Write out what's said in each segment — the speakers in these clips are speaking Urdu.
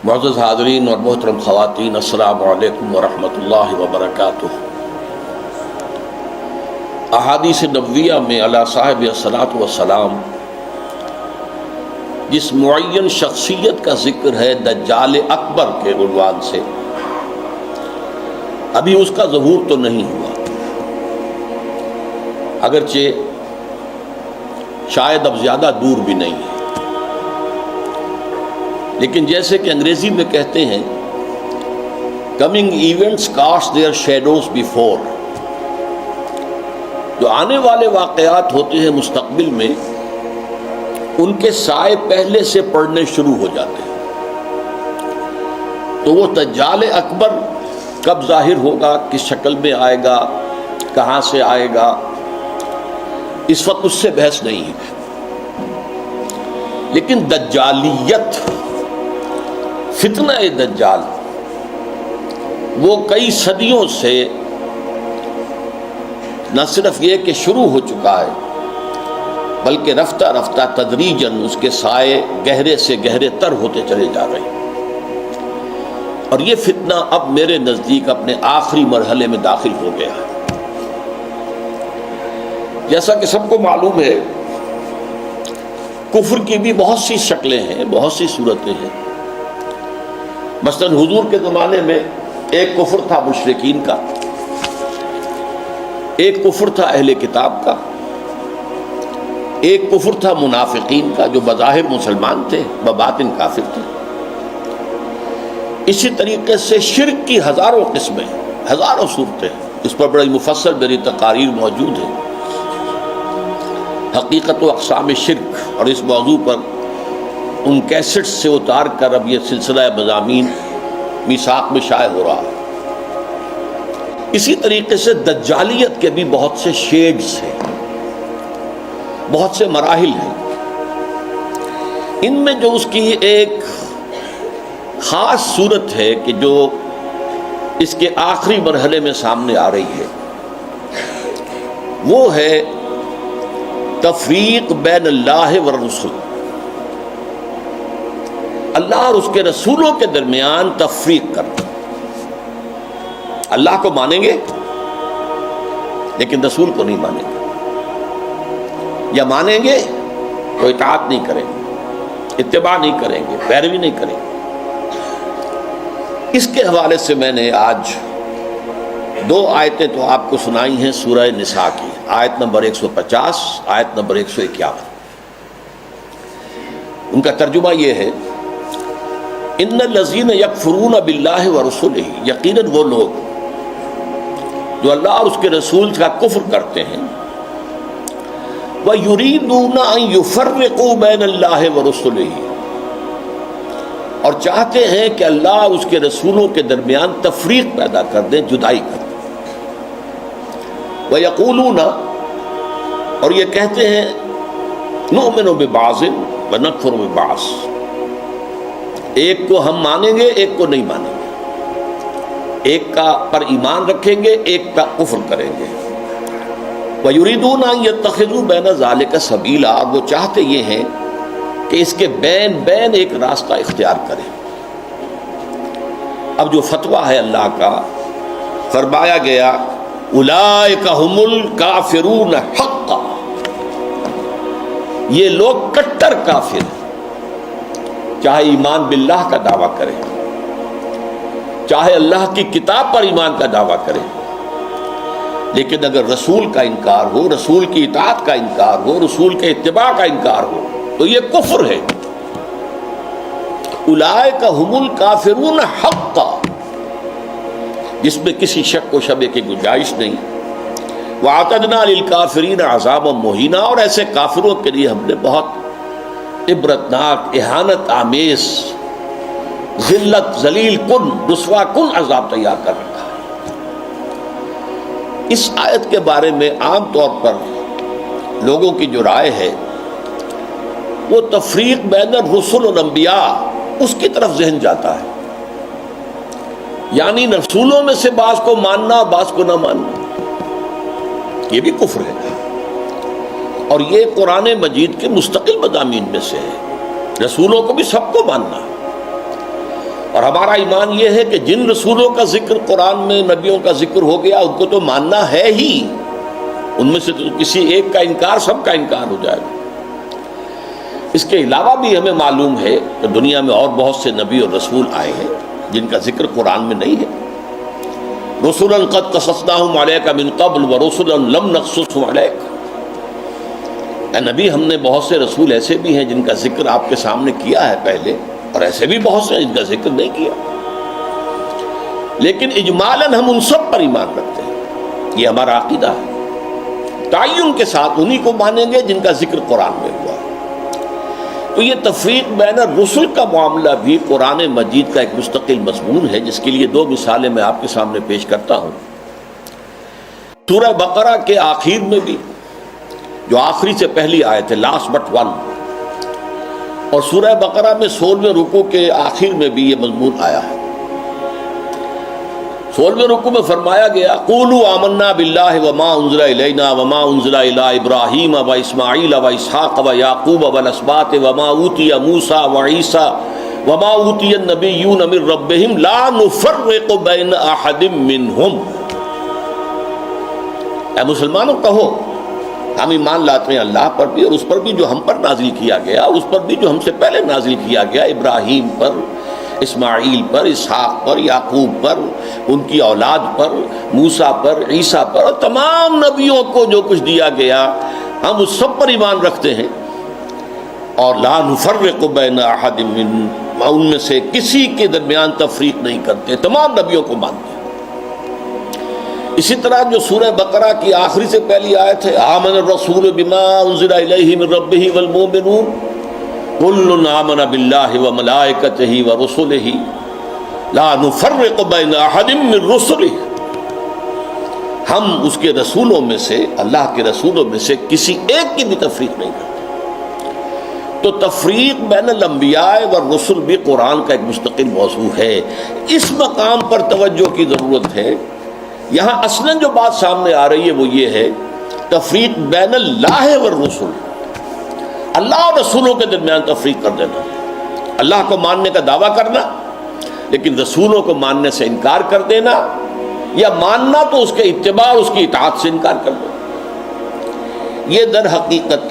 معزز حاضرین اور محترم خواتین، السلام علیکم ورحمۃ اللہ وبرکاتہ۔ احادیث نبویہ میں علی صاحب الصلاۃ والسلام جس معین شخصیت کا ذکر ہے دجال اکبر کے عنوان سے، ابھی اس کا ظہور تو نہیں ہوا، اگرچہ شاید اب زیادہ دور بھی نہیں ہے، لیکن جیسے کہ انگریزی میں کہتے ہیں coming events cast their shadows before, جو آنے والے واقعات ہوتے ہیں مستقبل میں ان کے سائے پہلے سے پڑنے شروع ہو جاتے ہیں۔ تو وہ دجال اکبر کب ظاہر ہوگا، کس شکل میں آئے گا، کہاں سے آئے گا، اس وقت اس سے بحث نہیں ہے، لیکن دجالیت، فتنہ دجال وہ کئی صدیوں سے نہ صرف یہ کہ شروع ہو چکا ہے بلکہ رفتہ رفتہ تدریجاً اس کے سائے گہرے سے گہرے تر ہوتے چلے جا رہے ہیں، اور یہ فتنہ اب میرے نزدیک اپنے آخری مرحلے میں داخل ہو گیا ہے۔ جیسا کہ سب کو معلوم ہے کفر کی بھی بہت سی شکلیں ہیں، بہت سی صورتیں ہیں۔ مثلا حضور کے زمانے میں ایک کفر تھا مشرکین کا، ایک کفر تھا اہل کتاب کا، ایک کفر تھا منافقین کا جو بظاہر مسلمان تھے بباطن کافر تھے۔ اسی طریقے سے شرک کی ہزاروں قسمیں، ہزاروں صورتیں، اس پر بڑی مفصل میری تقاریر موجود ہیں، حقیقت و اقسام شرک، اور اس موضوع پر ان کیسٹ سے اتار کر اب یہ سلسلہ مضامین میثاق میں شائع ہو رہا ہے۔ اسی طریقے سے دجالیت کے بھی بہت سے شیڈز ہیں، بہت سے مراحل ہیں۔ ان میں جو اس کی ایک خاص صورت ہے کہ جو اس کے آخری مرحلے میں سامنے آ رہی ہے، وہ ہے تفریق بین اللہ والرسل، اللہ اور اس کے رسولوں کے درمیان تفریق کرنا۔ اللہ کو مانیں گے لیکن رسول کو نہیں مانیں گے، یا مانیں گے تو اطاعت نہیں کریں گے، اتباع نہیں کریں گے، پیروی نہیں کریں گے۔ اس کے حوالے سے میں نے آج دو آیتیں تو آپ کو سنائی ہیں سورہ نساء کی، آیت نمبر 150، آیت نمبر 151۔ ان کا ترجمہ یہ ہے، ان الذین یکفرون باللہ ورسلہ، یقیناً وہ لوگ جو اللہ اور اس کے رسول کا کفر کرتے ہیں، وَيُرِيدُونَ أَن يُفَرِّقُوا بَيْنَ اللَّهِ وَرُسُلِهِ، اور چاہتے ہیں کہ اللہ اور اس کے رسولوں کے درمیان تفریق پیدا کر دیں، جدائی کر دیں۔ وَيَقُولُونَ، اور یہ کہتے ہیں، نُؤْمِنُ بِبَعْضٍ وَنَكْفُرُ بِبَعْضٍ، ایک کو ہم مانیں گے ایک کو نہیں مانیں گے، ایک کا پر ایمان رکھیں گے ایک کا کفر کریں گے۔ وَيُرِيدُونَ أَن يَتَّخِذُوا بَيْنَ ذَلِكَ سَبِيلًا، اور وہ چاہتے یہ ہیں کہ اس کے بین بین ایک راستہ اختیار کریں۔ اب جو فتویٰ ہے اللہ کا، فرمایا گیا اولئک ھم الکافرون حقا، یہ لوگ کٹر کافر ہیں، چاہے ایمان باللہ کا دعویٰ کریں، چاہے اللہ کی کتاب پر ایمان کا دعویٰ کریں، لیکن اگر رسول کا انکار ہو، رسول کی اطاعت کا انکار ہو، رسول کے اتباع کا انکار ہو تو یہ کفر ہے۔ اولئک ھم الکافرون حقا، جس میں کسی شک و شبہ کی گنجائش نہیں۔ وَأَعْتَدْنَا لِلْكَافِرِينَ عَذَابًا مُهِينًا، اور ایسے کافروں کے لیے ہم نے بہت عبرتناک، اہانت آمیز، ذلت، ذلیل کن، رسوا کن عذاب تیار کر رکھا ہے۔ اس آیت کے بارے میں عام طور پر لوگوں کی جو رائے ہے وہ تفریق بین الرسل والانبیاء، اس کی طرف ذہن جاتا ہے، یعنی رسولوں میں سے بعض کو ماننا بعض کو نہ ماننا، یہ بھی کفر ہے، اور یہ قرآن مجید کے مستقل مضامین میں سے ہے۔ رسولوں کو بھی سب کو ماننا، اور ہمارا ایمان یہ ہے کہ جن رسولوں کا ذکر قرآن میں نبیوں کا ذکر ہو گیا ان کو تو ماننا ہے ہی، ان میں سے تو کسی ایک کا انکار سب کا انکار ہو جائے گا۔ اس کے علاوہ بھی ہمیں معلوم ہے کہ دنیا میں اور بہت سے نبی اور رسول آئے ہیں جن کا ذکر قرآن میں نہیں ہے۔ رسولا قد قصصناہم علیک من قبل ورسلا لم نقصصہم علیک، اے نبی ہم نے بہت سے رسول ایسے بھی ہیں جن کا ذکر آپ کے سامنے کیا ہے پہلے، اور ایسے بھی بہت سے جن کا ذکر نہیں کیا، لیکن اجمالاً ہم ان سب پر ایمان رکھتے ہیں، یہ ہمارا عقیدہ ہے۔ تعین کے ساتھ انہی کو مانیں گے جن کا ذکر قرآن میں ہوا ہے۔ تو یہ تفریق بین الرسل کا معاملہ بھی قرآن مجید کا ایک مستقل مضمون ہے، جس کے لیے دو مثالیں میں آپ کے سامنے پیش کرتا ہوں۔ سورہ بقرہ کے آخر میں بھی، جو آخری سے پہلی آیت ہے، لاسٹ بٹ ون، اور سورہ بقرہ میں 16ویں رکوع کے آخر میں بھی یہ مضمون آیا ہے۔ 16ویں رکوع میں فرمایا گیا قولوا آمنا باللہ وما انزل الینا وما انزل الی ابراہیم و اسماعیل و اسحاق و یعقوب والاسباط وما اوتی موسیٰ و عیسیٰ وما اوتی النبیون من ربہم لا نفرق بین احد منہم۔ اے مسلمانوں کہو ہم ایمان لاتے ہیں اللہ پر بھی اور اس پر بھی جو ہم پر نازل کیا گیا، اس پر بھی جو ہم سے پہلے نازل کیا گیا، ابراہیم پر، اسماعیل پر، اسحاق پر، یعقوب پر، ان کی اولاد پر، موسیٰ پر، عیسیٰ پر، اور تمام نبیوں کو جو کچھ دیا گیا ہم اس سب پر ایمان رکھتے ہیں، اور لا نفرق بین احد منہم، ان میں سے کسی کے درمیان تفریق نہیں کرتے، تمام نبیوں کو مانتے ہیں۔ اسی طرح جو سورہ بقرہ کی آخری سے پہلی آیت ہے آمن الرسول بما انزل الیہ من ربہ والمؤمنون کل آمن باللہ وملائکتہ ورسلہ لا نفرق بین احد من رسلہ، ہم اس کے رسولوں میں سے، اللہ کے رسولوں میں سے کسی ایک کی بھی تفریق نہیں کرتے۔ تو تفریق بین الانبیاء والرسل بھی قرآن کا ایک مستقل موضوع ہے۔ اس مقام پر توجہ کی ضرورت ہے۔ یہاں اصلاً جو بات سامنے آ رہی ہے وہ یہ ہے تفریق بین اللہ والرسل، اللہ اور رسولوں کے درمیان تفریق کر دینا، اللہ کو ماننے کا دعویٰ کرنا لیکن رسولوں کو ماننے سے انکار کر دینا، یا ماننا تو اس کے اتباع اور اس کی اطاعت سے انکار کر دینا۔ یہ در حقیقت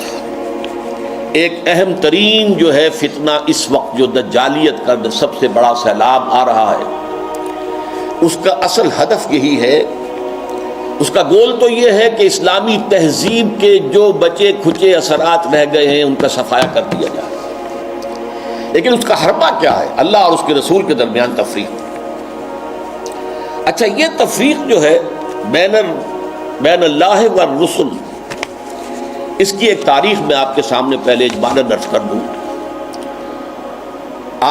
ایک اہم ترین جو ہے فتنہ اس وقت جو دجالیت کا سب سے بڑا سیلاب آ رہا ہے، اس کا اصل ہدف یہی ہے، اس کا گول تو یہ ہے کہ اسلامی تہذیب کے جو بچے کھچے اثرات رہ گئے ہیں ان کا صفایا کر دیا جائے، لیکن اس کا حربہ کیا ہے؟ اللہ اور اس کے رسول کے درمیان تفریق۔ اچھا، یہ تفریق جو ہے بین اللہ والرسل، اس کی ایک تاریخ میں آپ کے سامنے پہلے اجمالاً درج کر دوں۔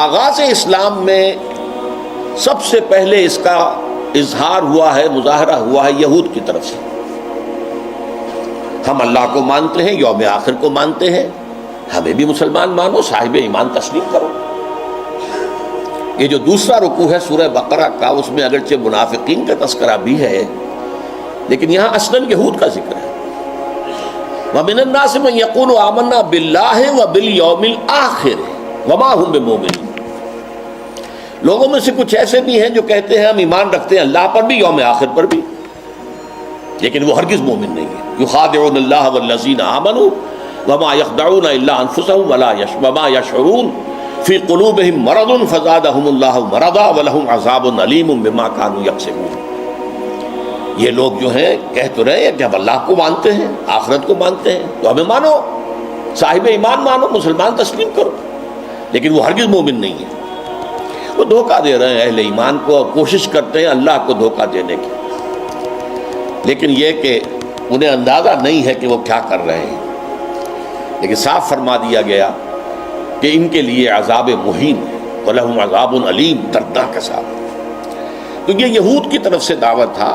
آغاز اسلام میں سب سے پہلے اس کا اظہار ہوا ہے، مظاہرہ ہوا ہے یہود کی طرف سے۔ ہم اللہ کو مانتے ہیں، یوم آخر کو مانتے ہیں، ہمیں بھی مسلمان مانو، صاحب ایمان تسلیم کرو۔ یہ جو دوسرا رکوع ہے سورہ بقرہ کا، اس میں اگرچہ منافقین کا تذکرہ بھی ہے لیکن یہاں اصلاً یہود کا ذکر ہے۔ وَمِنَ النَّاسِ مَن يَقُولُ آمَنَّا بِاللَّهِ وَبِالْيَوْمِ الْآخِرِ وَمَا هُمْ بِمُؤْمِنِينَ، لوگوں میں سے کچھ ایسے بھی ہیں جو کہتے ہیں ہم ایمان رکھتے ہیں اللہ پر بھی، یوم آخر پر بھی، لیکن وہ ہرگز مومن نہیں ہے۔ یخادعون اللہ والذین آمنوا وما یخدعون الا انفسهم وما یشعرون فی قلوبہم مرض فزادہم اللہ مرضا ولہم عذاب علیم بما کانوا یکسبون۔ یہ لوگ جو ہیں کہہ تو رہے ہیں کہ ہم اللہ کو مانتے ہیں، آخرت کو مانتے ہیں، تو ہمیں مانو، صاحب ایمان مانو، مسلمان تسلیم کرو، لیکن وہ ہرگز مومن نہیں ہے۔ وہ دھوکہ دے رہے ہیں اہل ایمان کو، اور کوشش کرتے ہیں اللہ کو دھوکہ دینے کی، لیکن یہ کہ انہیں اندازہ نہیں ہے کہ وہ کیا کر رہے ہیں۔ لیکن صاف فرما دیا گیا کہ ان کے لیے عذاب مہین ہے، وَلَهُمْ عَذَابٌ عَلِيمٌ، دردناک عذاب۔ تو یہ یہود کی طرف سے دعوت تھا،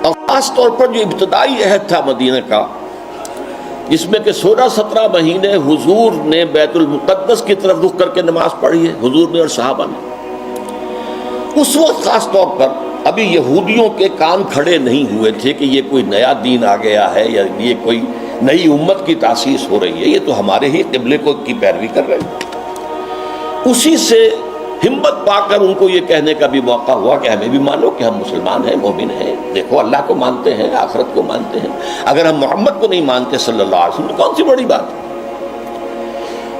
اور خاص طور پر جو ابتدائی عہد تھا مدینہ کا، جس میں کہ 16-17 مہینے حضور نے بیت المقدس کی طرف رخ کر کے نماز پڑھی ہے، حضور نے اور صحابہ نے۔ اس وقت خاص طور پر ابھی یہودیوں کے کان کھڑے نہیں ہوئے تھے کہ یہ کوئی نیا دین آ گیا ہے یا یہ کوئی نئی امت کی تاسیس ہو رہی ہے، یہ تو ہمارے ہی قبلے کو کی پیروی کر رہے ہیں۔ اسی سے ہمت پا کر ان کو یہ کہنے کا بھی موقع ہوا کہ ہمیں بھی مانو کہ ہم مسلمان ہیں، مومن ہیں، دیکھو اللہ کو مانتے ہیں، آخرت کو مانتے ہیں، اگر ہم محمد کو نہیں مانتے صلی اللہ علیہ وسلم تو کون سی بڑی بات ہے؟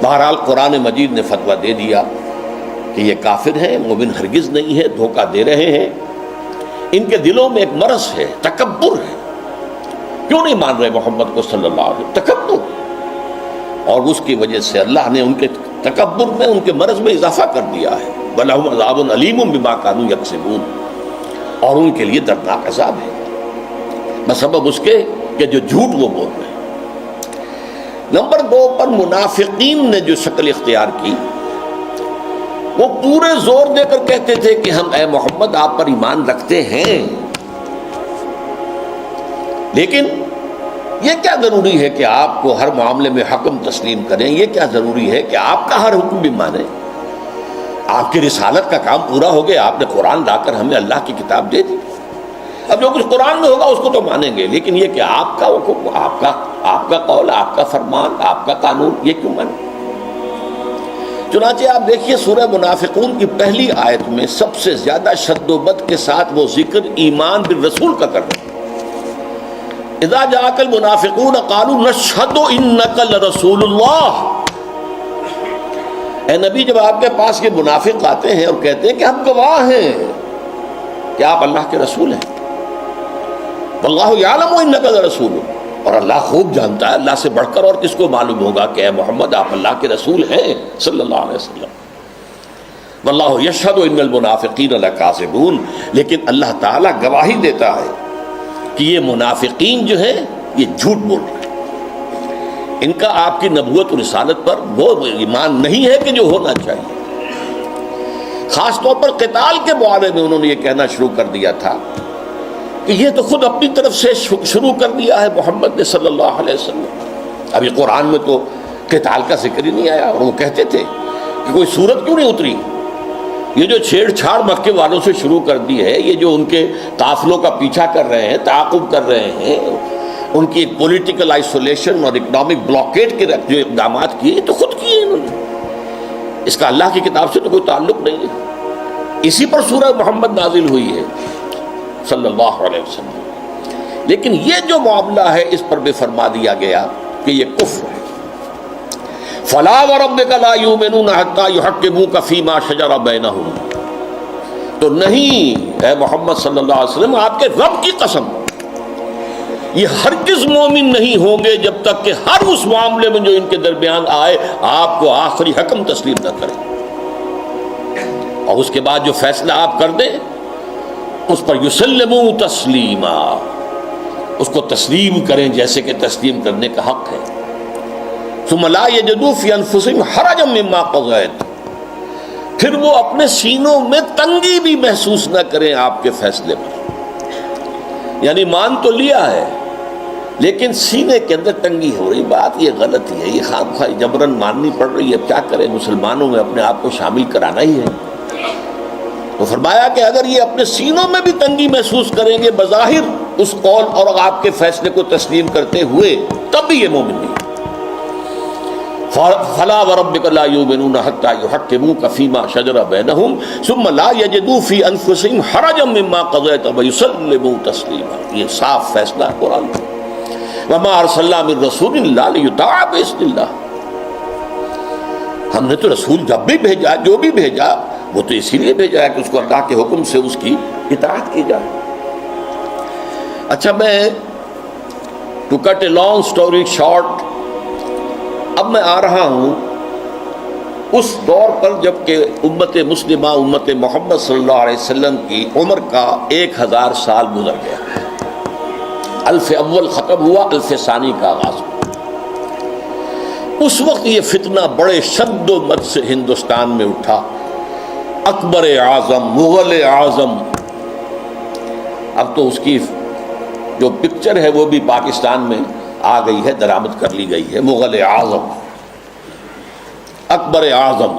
بہرحال قرآن مجید نے فتویٰ دے دیا کہ یہ کافر ہیں، مومن ہرگز نہیں ہے، دھوکہ دے رہے ہیں، ان کے دلوں میں ایک مرض ہے، تکبر ہے، کیوں نہیں مان رہے محمد کو صلی اللہ علیہ وسلم؟ تکبر، اور اس کی وجہ سے اللہ نے ان کے تکبر میں، ان کے مرض میں اضافہ کر دیا ہے۔ وَلَهُمْ عَذَابٌ عَلِيمٌ بِمَا كَانُوا يَكْسِبُونَ، اور ان کے لیے دردناک عذاب ہے بسبب اس کے کہ جو جھوٹ وہ بول رہے ہیں۔ نمبر 2 پر منافقین نے جو شکل اختیار کی، وہ پورے زور دے کر کہتے تھے کہ ہم اے محمد آپ پر ایمان رکھتے ہیں، لیکن یہ کیا ضروری ہے کہ آپ کو ہر معاملے میں حکم تسلیم کریں؟ یہ کیا ضروری ہے کہ آپ کا ہر حکم بھی مانیں؟ آپ کی رسالت کا کام پورا ہو گیا، آپ نے قرآن لا کر ہمیں اللہ کی کتاب دے دی، اب جو کچھ قرآن میں ہوگا اس کو تو مانیں گے، لیکن یہ کہ آپ کا حکم، آپ کا قول، آپ کا فرمان، آپ کا قانون، یہ کیوں مانیں؟ چنانچہ آپ دیکھیے سورہ منافقون کی پہلی آیت میں سب سے زیادہ شد و بد کے ساتھ وہ ذکر ایمان بالرسول کا کر رہے ہیں۔ اذا جاءك المنافقون قالوا نشهد انك لرسول اللہ، اے نبی جب آپ کے پاس یہ منافق آتے ہیں اور کہتے ہیں کہ ہم گواہ ہیں کہ آپ اللہ کے رسول ہیں، واللہ یعلم انک لرسول، اور اللہ خوب جانتا ہے، اللہ سے بڑھ کر اور کس کو معلوم ہوگا کہ اے محمد آپ اللہ کے رسول ہیں صلی اللہ علیہ وسلم، واللہ یشہد ان المنافقین لکاذبون، لیکن اللہ تعالیٰ گواہی دیتا ہے کہ یہ منافقین جو ہیں یہ جھوٹ بول رہے ہیں، ان کا آپ کی نبوت و رسالت پر وہ ایمان نہیں ہے کہ جو ہونا چاہیے۔ خاص طور پر قتال کے بارے میں انہوں نے یہ کہنا شروع کر دیا تھا کہ یہ تو خود اپنی طرف سے شروع کر دیا ہے محمد نے صلی اللہ علیہ وسلم، ابھی قرآن میں تو قتال کا ذکر ہی نہیں آیا، اور وہ کہتے تھے کہ کوئی صورت کیوں نہیں اتری؟ یہ جو چھیڑ چھاڑ مکے والوں سے شروع کر دی ہے، یہ جو ان کے قافلوں کا پیچھا کر رہے ہیں، تعاقب کر رہے ہیں، ان کی ایک پولیٹیکل آئسولیشن اور اکنامک بلاکیٹ کے جو اقدامات کیے یہ تو خود کیے انہوں نے، اس کا اللہ کی کتاب سے تو کوئی تعلق نہیں ہے، اسی پر سورہ محمد نازل ہوئی ہے صلی اللہ علیہ وسلم، لیکن یہ جو معاملہ ہے اس پر بھی فرما دیا گیا کہ یہ کفر ہے۔ فلا وربک لا یؤمنون حتی یحکموک فیما شجر بینہم، تو نہیں اے محمد صلی اللہ علیہ وسلم، آپ کے رب کی قسم، یہ ہرگز مومن نہیں ہوں گے جب تک کہ ہر اس معاملے میں جو ان کے درمیان آئے آپ کو آخری حکم تسلیم نہ کریں، اور اس کے بعد جو فیصلہ آپ کر دیں اس پر یسلموا تسلیما، اس کو تسلیم کریں جیسے کہ تسلیم کرنے کا حق ہے۔ ثم لا یجدوا فی انفسہم حرجا مما قضیت، پھر وہ اپنے سینوں میں تنگی بھی محسوس نہ کریں آپ کے فیصلے پر، یعنی مان تو لیا ہے لیکن سینے کے اندر تنگی ہو رہی، بات یہ غلط ہی ہے، یہ خام خواہ جبرن ماننی پڑ رہی ہے، کیا کریں، مسلمانوں میں اپنے آپ کو شامل کرانا ہی ہے۔ تو فرمایا کہ اگر یہ اپنے سینوں میں بھی تنگی محسوس کریں گے بظاہر اس قول اور آپ کے فیصلے کو تسلیم کرتے ہوئے، تب بھی یہ مومن نہیں۔ فلا وربک لا یؤمنون حتی یحکموک فیما شجر بینہم ثم لا یجدوا فی انفسہم حرجا مما قضیت ویسلموا تسلیما، یہ صاف فیصلہ ہے قرآن میں۔ وما ارسلنا من رسول الا لیطاع باذن اللہ، ہم نے تو رسول جب بھی بھیجا، جو بھی بھیجا وہ تو اسی لیے بھیجا ہے کہ اس کو اللہ کے حکم سے اس کی اطاعت کی جائے۔ اچھا، میں to cut a long story short, اب میں آ رہا ہوں اس دور پر جب کہ امت مسلمہ، امت محمد صلی اللہ علیہ وسلم کی عمر کا 1000 سال گزر گیا، الف اول ختم ہوا، الف ثانی کا آغاز ہوا۔ اس وقت یہ فتنہ بڑے شد و مد سے ہندوستان میں اٹھا، اکبر اعظم، مغل اعظم، اب تو اس کی جو پکچر ہے وہ بھی پاکستان میں آ گئی ہے، درآمد کر لی گئی ہے، مغل اعظم، اکبر اعظم،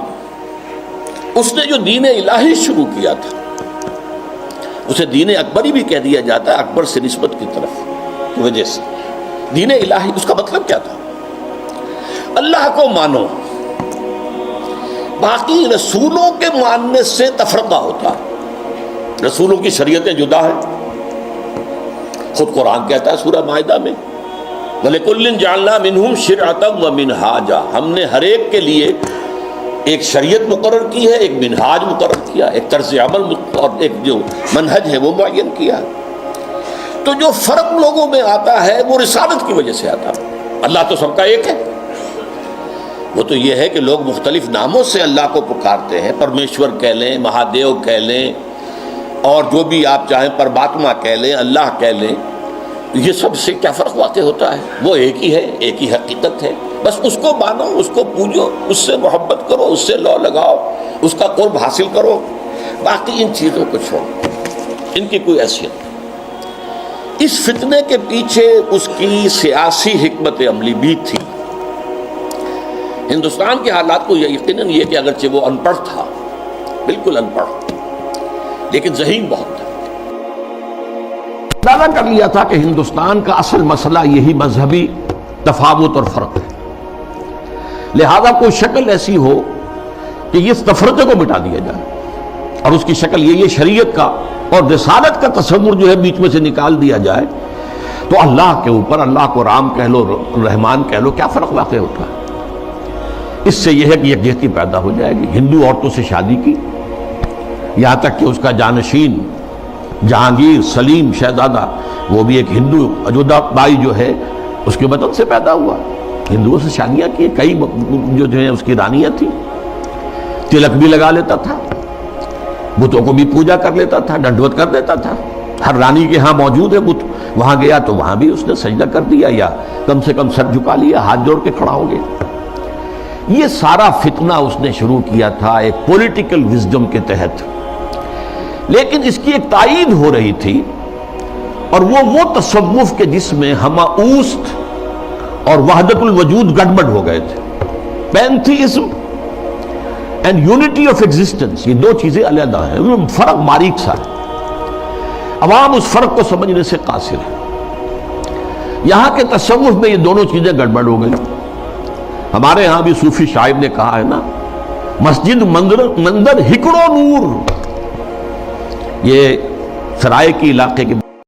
اس نے جو دین الہی شروع کیا تھا، اسے دین اکبری بھی کہہ دیا جاتا ہے، اکبر سے نسبت کی طرف کی وجہ سے۔ دین الہی اس کا مطلب کیا تھا؟ اللہ کو مانو، باقی رسولوں کے ماننے سے تفرقہ ہوتا ہے. رسولوں کی شریعتیں جدا ہیں. خود قرآن کہتا ہے سورہ مائدہ میں وَلِكُلٍّ جَعَلْنَا مِنْهُمْ شِرْعَةً وَمِنْهَاجًا، ہم نے ہر ایک کے لیے ایک شریعت مقرر کی ہے، ایک منہاج مقرر کیا، ایک طرز عمل اور ایک جو منہج ہے وہ معین کیا. تو جو فرق لوگوں میں آتا ہے وہ رسالت کی وجہ سے آتا ہے. اللہ تو سب کا ایک ہے. وہ تو یہ ہے کہ لوگ مختلف ناموں سے اللہ کو پکارتے ہیں، پرمیشور کہہ لیں، مہادیو کہہ لیں، اور جو بھی آپ چاہیں پرماتما کہہ لیں، اللہ کہہ لیں. یہ سب سے کیا فرق واقع ہوتا ہے؟ وہ ایک ہی ہے، ایک ہی حقیقت ہے. بس اس کو مانو، اس کو پوجو، اس سے محبت کرو، اس سے لو لگاؤ، اس کا قرب حاصل کرو. باقی ان چیزوں کو چھوڑو، ان کی کوئی حیثیت نہیں. اس فتنے کے پیچھے اس کی سیاسی حکمت عملی بھی تھی. ہندوستان کے حالات کو یقیناً یہ کہ اگرچہ وہ ان پڑھ تھا، بالکل ان پڑھ، لیکن ذہین بہت تھا. اندازہ کر لیا تھا کہ ہندوستان کا اصل مسئلہ یہی مذہبی تفاوت اور فرق ہے. لہذا کوئی شکل ایسی ہو کہ اس تفرقے کو مٹا دیا جائے، اور اس کی شکل یہ شریعت کا اور رسالت کا تصور جو ہے بیچ میں سے نکال دیا جائے. تو اللہ کے اوپر، اللہ کو رام کہہ لو، رحمان کہہ لو، کیا فرق واقع ہوتا ہے؟ اس سے یہ ہے کہ یکجہتی پیدا ہو جائے گی. ہندو عورتوں سے شادی کی، یہاں تک کہ اس کا جانشین جہانگیر سلیم شہزادہ، وہ بھی ایک ہندو، اجودھا بائی جو ہے اس کے وطن سے پیدا ہوا. ہندوؤں سے شادیاں کی، کئی جو ہیں اس کی رانیاں تھیں. تلک بھی لگا لیتا تھا، بتوں کو بھی پوجا کر لیتا تھا، ڈنڈوت کر دیتا تھا. ہر رانی کے ہاں موجود ہے بت، وہاں گیا تو وہاں بھی اس نے سجدہ کر دیا، یا کم سے کم سر جھکا لیا، ہاتھ جوڑ کے کھڑا ہو گیا. یہ سارا فتنہ اس نے شروع کیا تھا ایک پولیٹیکل وزڈم کے تحت. لیکن اس کی ایک تائید ہو رہی تھی، اور وہ تصوف کے جس میں ہمہ اوست اور وحدت الوجود گڑبڑ ہو گئے تھے. Pantheism and unity of existence, یہ دو چیزیں علیحدہ ہیں، فرق باریک سا ہے. عوام اس فرق کو سمجھنے سے قاصر ہے. یہاں کے تصوف میں یہ دونوں چیزیں گڑبڑ ہو گئی. ہمارے ہاں بھی صوفی شاعر نے کہا ہے نا، مسجد مندر ہکڑو نور. یہ سرائے کی علاقے کے